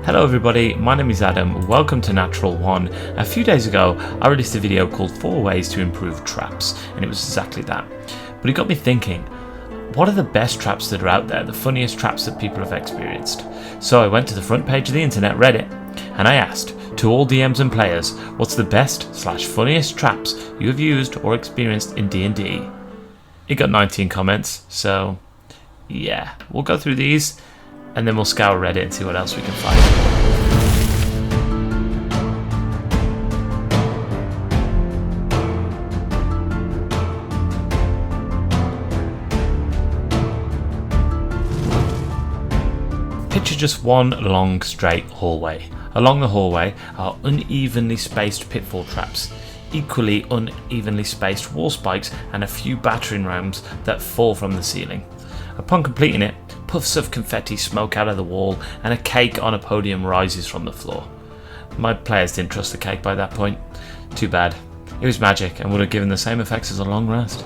Hello everybody, my name is Adam, welcome to Natural One. A few days ago I released a video called 4 ways to improve traps, and it was exactly that. But it got me thinking, what are the best traps that are out there, the funniest traps that people have experienced? So I went to the front page of the internet, Reddit, and I asked, to all DMs and players, what's the best/funniest traps you have used or experienced in D&D? It got 19 comments, so yeah, we'll go through these and then we'll scour Reddit and see what else we can find. Picture just one long straight hallway. Along the hallway are unevenly spaced pitfall traps, equally unevenly spaced wall spikes, and a few battering rams that fall from the ceiling. Upon completing it, puffs of confetti smoke out of the wall and a cake on a podium rises from the floor. My players didn't trust the cake by that point. Too bad. It was magic and would have given the same effects as a long rest.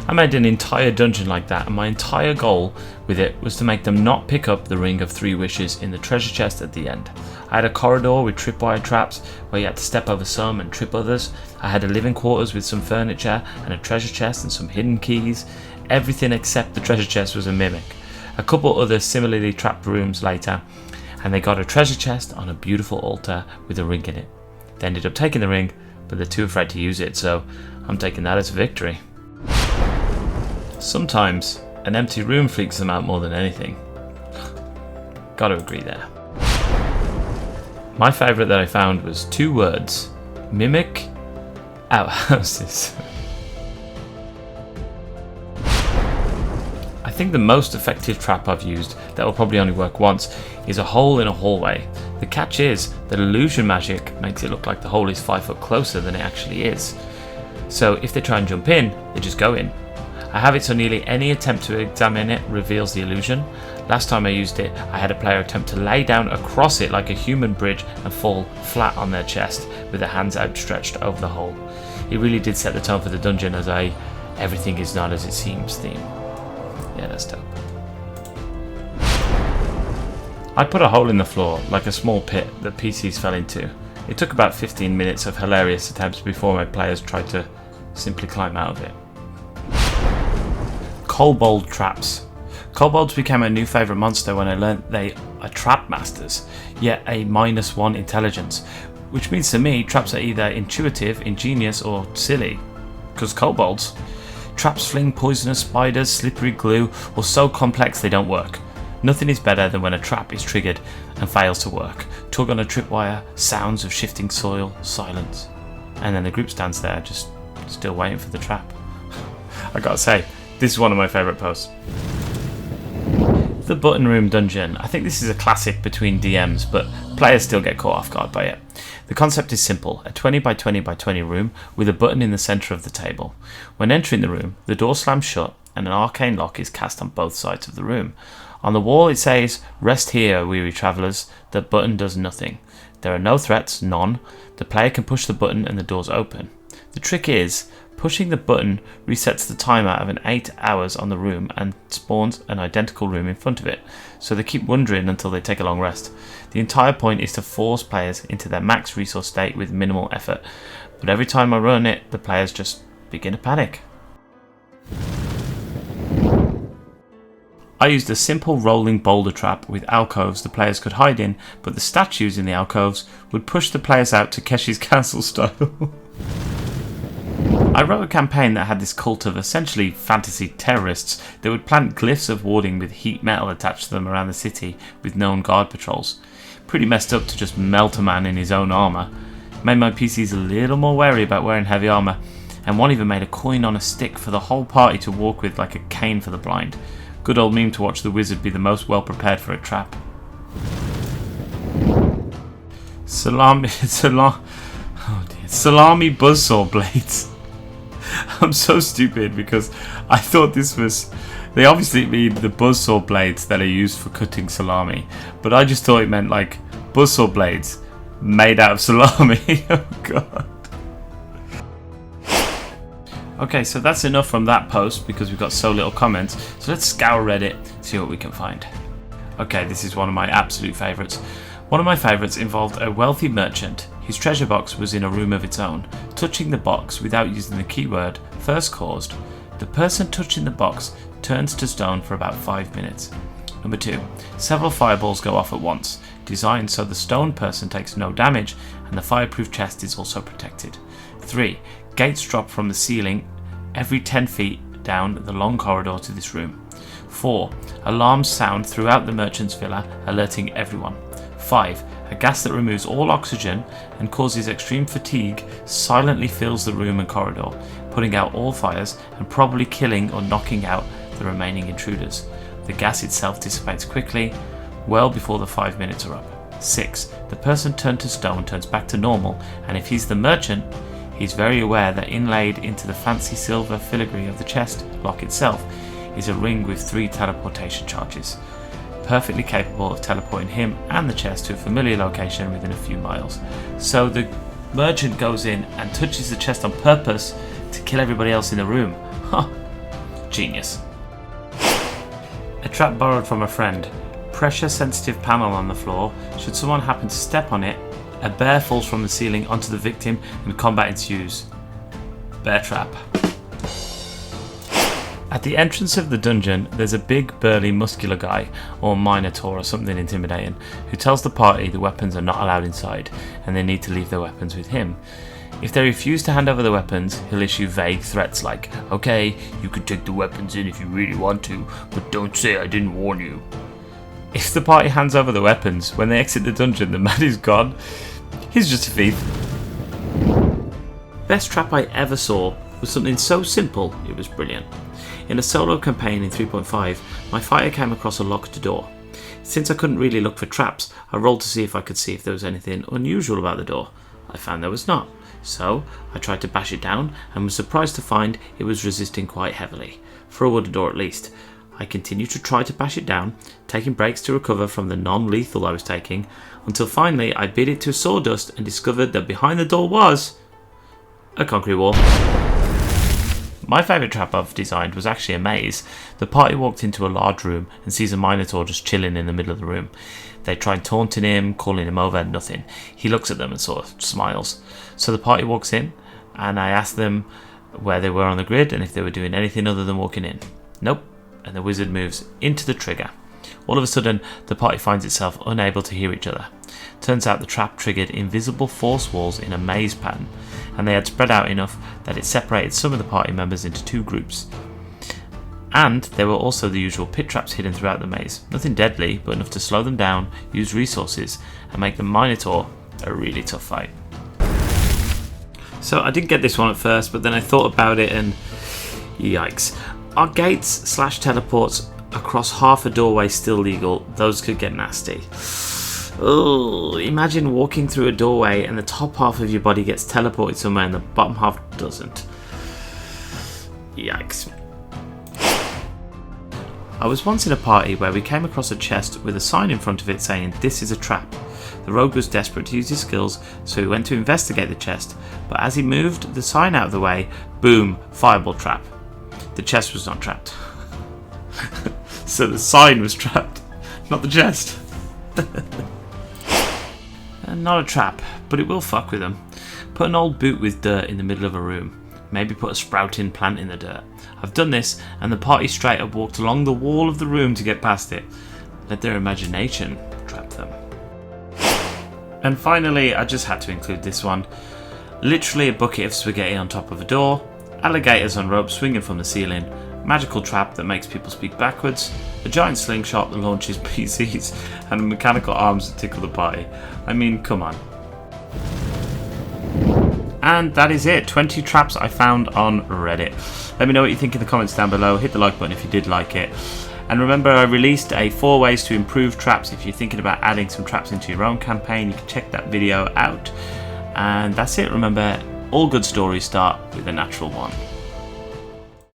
I made an entire dungeon like that, and my entire goal with it was to make them not pick up the Ring of 3 Wishes in the treasure chest at the end. I had a corridor with tripwire traps where you had to step over some and trip others. I had a living quarters with some furniture and a treasure chest and some hidden keys. Everything except the treasure chest was a mimic. A couple other similarly trapped rooms later, and they got a treasure chest on a beautiful altar with a ring in it. They ended up taking the ring, but they're too afraid to use it, so I'm taking that as a victory. Sometimes an empty room freaks them out more than anything. Gotta agree there. My favourite that I found was 2 words: mimic, outhouses. I think the most effective trap I've used that will probably only work once is a hole in a hallway. The catch is that illusion magic makes it look like the hole is 5 foot closer than it actually is. So if they try and jump in, they just go in. I have it so nearly any attempt to examine it reveals the illusion. Last time I used it, I had a player attempt to lay down across it like a human bridge and fall flat on their chest with their hands outstretched over the hole. It really did set the tone for the dungeon as everything is not as it seems theme. Yeah, that's dope. I put a hole in the floor, like a small pit that PCs fell into. It took about 15 minutes of hilarious attempts before my players tried to simply climb out of it. Kobold traps. Kobolds became a new favourite monster when I learnt they are trap masters, yet a -1 intelligence, which means to me traps are either intuitive, ingenious or silly, because kobolds. Traps fling poisonous spiders, slippery glue, or so complex they don't work. Nothing is better than when a trap is triggered and fails to work. Tug on a tripwire, sounds of shifting soil, silence, and then the group stands there just still waiting for the trap. I gotta say, this is one of my favourite posts. The button room dungeon. I think this is a classic between DMs, but players still get caught off guard by it. The concept is simple: a 20 by 20 by 20 room with a button in the centre of the table. When entering the room, the door slams shut and an arcane lock is cast on both sides of the room. On the wall it says, "Rest here, weary travellers." The button does nothing. There are no threats, none. The player can push the button and the doors open. The trick is, pushing the button resets the timer of an 8 hours on the room and spawns an identical room in front of it, so they keep wandering until they take a long rest. The entire point is to force players into their max resource state with minimal effort, but every time I run it, the players just begin to panic. I used a simple rolling boulder trap with alcoves the players could hide in, but the statues in the alcoves would push the players out Takeshi's castle style. I wrote a campaign that had this cult of essentially fantasy terrorists that would plant glyphs of warding with heat metal attached to them around the city with known guard patrols. Pretty messed up to just melt a man in his own armour. Made my PCs a little more wary about wearing heavy armour, and one even made a coin on a stick for the whole party to walk with like a cane for the blind. Good old meme to watch the wizard be the most well prepared for a trap. Salami buzzsaw blades. I'm so stupid because I thought this was... They obviously mean the buzzsaw blades that are used for cutting salami, but I just thought it meant like buzzsaw blades made out of salami. Oh god. Okay, so that's enough from that post because we've got so little comments. So let's scour Reddit, see what we can find. Okay, this is one of my absolute favourites. One of my favourites involved a wealthy merchant whose treasure box was in a room of its own. Touching the box without using the keyword first caused the person touching the box turns to stone for about 5 minutes. Number 2. Several fireballs go off at once, designed so the stone person takes no damage and the fireproof chest is also protected. 3. Gates drop from the ceiling every 10 feet down the long corridor to this room. 4. Alarms sound throughout the merchant's villa, alerting everyone. 5. A gas that removes all oxygen and causes extreme fatigue silently fills the room and corridor, putting out all fires and probably killing or knocking out the remaining intruders. The gas itself dissipates quickly, well before the 5 minutes are up. 6. The person turned to stone turns back to normal, and if he's the merchant, he's very aware that inlaid into the fancy silver filigree of the chest lock itself is a ring with 3 teleportation charges, perfectly capable of teleporting him and the chest to a familiar location within a few miles. So the merchant goes in and touches the chest on purpose to kill everybody else in the room. Huh. Genius. A trap borrowed from a friend. Pressure sensitive panel on the floor. Should someone happen to step on it, a bear falls from the ceiling onto the victim and combat ensues. Bear trap. At the entrance of the dungeon, there's a big, burly, muscular guy, or minotaur or something intimidating, who tells the party the weapons are not allowed inside and they need to leave their weapons with him. If they refuse to hand over the weapons, he'll issue vague threats like, "Okay, you can take the weapons in if you really want to, but don't say I didn't warn you." If the party hands over the weapons, when they exit the dungeon, the man is gone. He's just a thief. Best trap I ever saw was something so simple, it was brilliant. In a solo campaign in 3.5, my fighter came across a locked door. Since I couldn't really look for traps, I rolled to see if I could see if there was anything unusual about the door. I found there was not. So I tried to bash it down and was surprised to find it was resisting quite heavily, for a wooden door at least. I continued to try to bash it down, taking breaks to recover from the non-lethal I was taking, until finally I beat it to sawdust and discovered that behind the door was a concrete wall. My favourite trap I've designed was actually a maze. The party walked into a large room and sees a minotaur just chilling in the middle of the room. They tried taunting him, calling him over, nothing. He looks at them and sort of smiles. So the party walks in and I asked them where they were on the grid and if they were doing anything other than walking in. Nope. And the wizard moves into the trigger. All of a sudden, the party finds itself unable to hear each other. Turns out the trap triggered invisible force walls in a maze pattern, and they had spread out enough that it separated some of the party members into 2 groups. And there were also the usual pit traps hidden throughout the maze. Nothing deadly, but enough to slow them down, use resources, and make the Minotaur a really tough fight. So I didn't get this one at first, but then I thought about it and yikes. Are gates / teleports across half a doorway still legal? Those could get nasty. Oh, imagine walking through a doorway and the top half of your body gets teleported somewhere and the bottom half doesn't. Yikes. I was once in a party where we came across a chest with a sign in front of it saying, "This is a trap." The rogue was desperate to use his skills, so he went to investigate the chest, but as he moved the sign out of the way, boom, fireball trap. The chest was not trapped. So the sign was trapped, not the chest. And not a trap, but it will fuck with them. Put an old boot with dirt in the middle of a room. Maybe put a sprouting plant in the dirt. I've done this, and the party straight up walked along the wall of the room to get past it. Let their imagination trap them. And finally, I just had to include this one. Literally a bucket of spaghetti on top of a door, alligators on ropes swinging from the ceiling, magical trap that makes people speak backwards, a giant slingshot that launches PCs, and mechanical arms that tickle the party. I mean, come on. And that is it, 20 traps I found on Reddit. Let me know what you think in the comments down below, hit the like button if you did like it. And remember, I released a 4 ways to improve traps. If you're thinking about adding some traps into your own campaign, you can check that video out. And that's it, remember, all good stories start with a natural one.